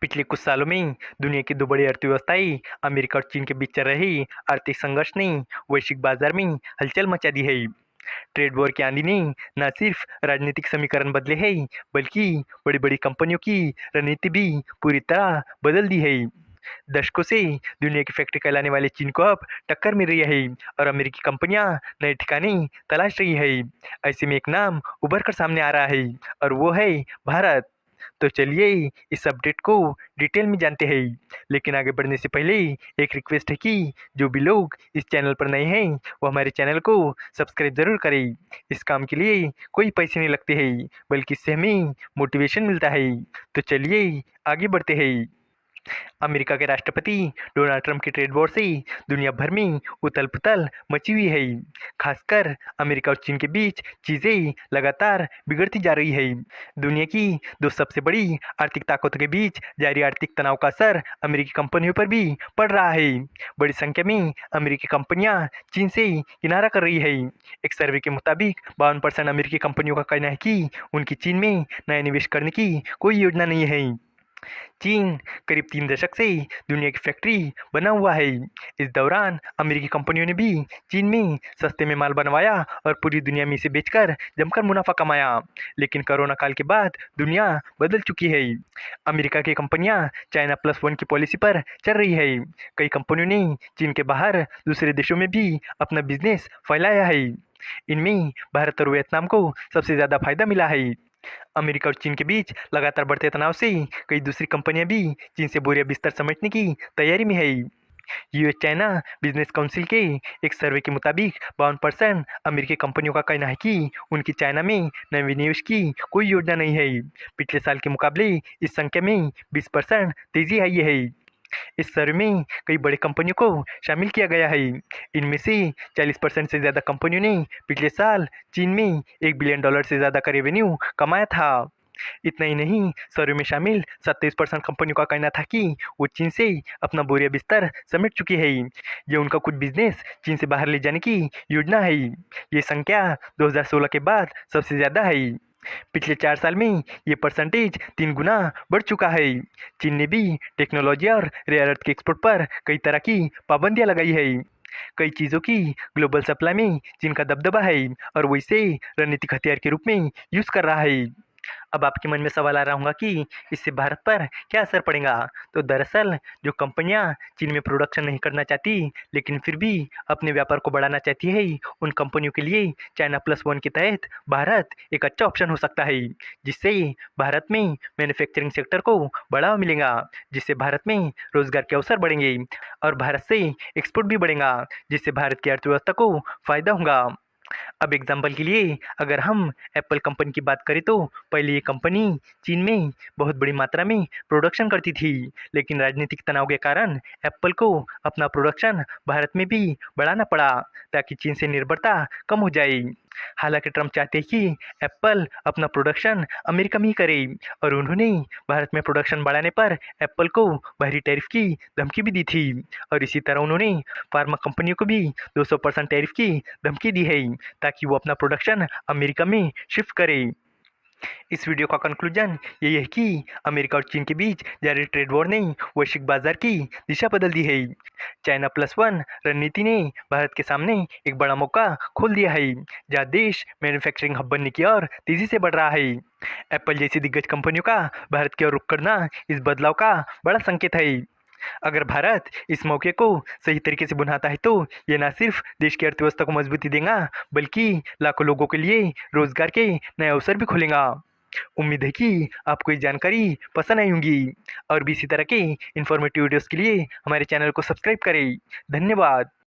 पिछले कुछ सालों में दुनिया की दो बड़ी अर्थव्यवस्थाएं अमेरिका और चीन के बीच चल रही आर्थिक संघर्ष ने वैश्विक बाजार में हलचल मचा दी है। ट्रेड वॉर की आंधी ने न सिर्फ राजनीतिक समीकरण बदले हैं, बल्कि बड़ी बड़ी कंपनियों की रणनीति भी पूरी तरह बदल दी है। दशकों से दुनिया की फैक्ट्री कहलाने वाले चीन को अब टक्कर मिल रही है और अमेरिकी कंपनियां नए ठिकाने तलाश रही है। ऐसे में एक नाम उभर कर सामने आ रहा है और वो है भारत। तो चलिए इस अपडेट को डिटेल में जानते हैं। लेकिन आगे बढ़ने से पहले एक रिक्वेस्ट है कि जो भी लोग इस चैनल पर नए हैं वो हमारे चैनल को सब्सक्राइब जरूर करें। इस काम के लिए कोई पैसे नहीं लगते हैं, बल्कि इससे हमें मोटिवेशन मिलता है। तो चलिए आगे बढ़ते हैं। अमेरिका के राष्ट्रपति डोनाल्ड ट्रंप की ट्रेड वॉर से दुनिया भर में उथल पुथल मची हुई है। खासकर अमेरिका और चीन के बीच चीजें लगातार बिगड़ती जा रही है। दुनिया की दो सबसे बड़ी आर्थिक ताकतों के बीच जारी आर्थिक तनाव का असर अमेरिकी कंपनियों पर भी पड़ रहा है। बड़ी संख्या में अमेरिकी कंपनियां चीन से किनारा कर रही है। एक सर्वे के मुताबिक 52% अमेरिकी कंपनियों का कहना है कि उनकी चीन में नया निवेश करने की कोई योजना नहीं है। चीन करीब 3 दशक से दुनिया की फैक्ट्री बना हुआ है। इस दौरान अमेरिकी कंपनियों ने भी चीन में सस्ते में माल बनवाया और पूरी दुनिया में इसे बेचकर जमकर मुनाफा कमाया। लेकिन कोरोना काल के बाद दुनिया बदल चुकी है। अमेरिका की कंपनियां चाइना प्लस वन की पॉलिसी पर चल रही है। कई कंपनियों ने चीन के बाहर दूसरे देशों में भी अपना बिजनेस फैलाया है। इनमें भारत और वियतनाम को सबसे ज़्यादा फायदा मिला है। अमेरिका और चीन के बीच लगातार बढ़ते तनाव से कई दूसरी कंपनियां भी चीन से बोरिया बिस्तर समेटने की तैयारी में है। यूएस चाइना बिजनेस काउंसिल के एक सर्वे के मुताबिक 52% अमेरिकी कंपनियों का कहना है कि उनकी चाइना में नए विनिवेश की कोई योजना नहीं है। पिछले साल के मुकाबले इस संख्या में 20% तेजी आई है। इस सर्वे में कई बड़ी कंपनियों को शामिल किया गया है। इनमें से 40% से ज़्यादा कंपनियों ने पिछले साल चीन में $1 बिलियन से ज़्यादा का रेवेन्यू कमाया था। इतना ही नहीं, सर्वे में शामिल 27% कंपनियों का कहना था कि वो चीन से अपना बोरिया बिस्तर समेट चुकी है। ये उनका कुछ बिजनेस चीन से बाहर ले जाने की योजना है। ये संख्या 2016 के बाद सबसे ज़्यादा है। पिछले 4 साल में ये परसेंटेज 3 गुना बढ़ चुका है। चीन ने भी टेक्नोलॉजी और रेयर अर्थ के एक्सपोर्ट पर कई तरह की पाबंदियां लगाई है। कई चीज़ों की ग्लोबल सप्लाई में चीन का दबदबा है और वो इसे रणनीतिक हथियार के रूप में यूज कर रहा है। अब आपके मन में सवाल आ रहा होगा कि इससे भारत पर क्या असर पड़ेगा। तो दरअसल जो कंपनियां चीन में प्रोडक्शन नहीं करना चाहती लेकिन फिर भी अपने व्यापार को बढ़ाना चाहती है, उन कंपनियों के लिए चाइना प्लस वन के तहत भारत एक अच्छा ऑप्शन हो सकता है। जिससे भारत में मैन्युफैक्चरिंग सेक्टर को बढ़ावा मिलेगा, जिससे भारत में रोजगार के अवसर बढ़ेंगे और भारत से एक्सपोर्ट भी बढ़ेगा, जिससे भारत की अर्थव्यवस्था को फायदा होगा। अब एग्जाम्पल के लिए अगर हम एप्पल कंपनी की बात करें तो पहले ये कंपनी चीन में बहुत बड़ी मात्रा में प्रोडक्शन करती थी, लेकिन राजनीतिक तनाव के कारण एप्पल को अपना प्रोडक्शन भारत में भी बढ़ाना पड़ा ताकि चीन से निर्भरता कम हो जाए। हालांकि ट्रंप चाहते हैं कि एप्पल अपना प्रोडक्शन अमेरिका में ही करे और उन्होंने भारत में प्रोडक्शन बढ़ाने पर एप्पल को बाहरी टैरिफ की धमकी भी दी थी और इसी तरह उन्होंने फार्मा कंपनियों को भी 200% टैरिफ की धमकी दी है ताकि वो अपना प्रोडक्शन अमेरिका में शिफ्ट करे। इस वीडियो का कंक्लूजन यही है कि अमेरिका और चीन के बीच जारी ट्रेड वॉर ने वैश्विक बाजार की दिशा बदल दी है। चाइना प्लस वन रणनीति ने भारत के सामने एक बड़ा मौका खोल दिया है, जहां देश मैन्युफैक्चरिंग हब बनने की ओर तेजी से बढ़ रहा है। एप्पल जैसी दिग्गज कंपनियों का भारत की ओर रुख करना इस बदलाव का बड़ा संकेत है। अगर भारत इस मौके को सही तरीके से बुनाता है तो ये न सिर्फ देश की अर्थव्यवस्था को मजबूती देगा, बल्कि लाखों लोगों के लिए रोजगार के नए अवसर भी खोलेगा। उम्मीद है कि आपको ये जानकारी पसंद आई होंगी और भी इसी तरह के इन्फॉर्मेटिव वीडियोस के लिए हमारे चैनल को सब्सक्राइब करें। धन्यवाद।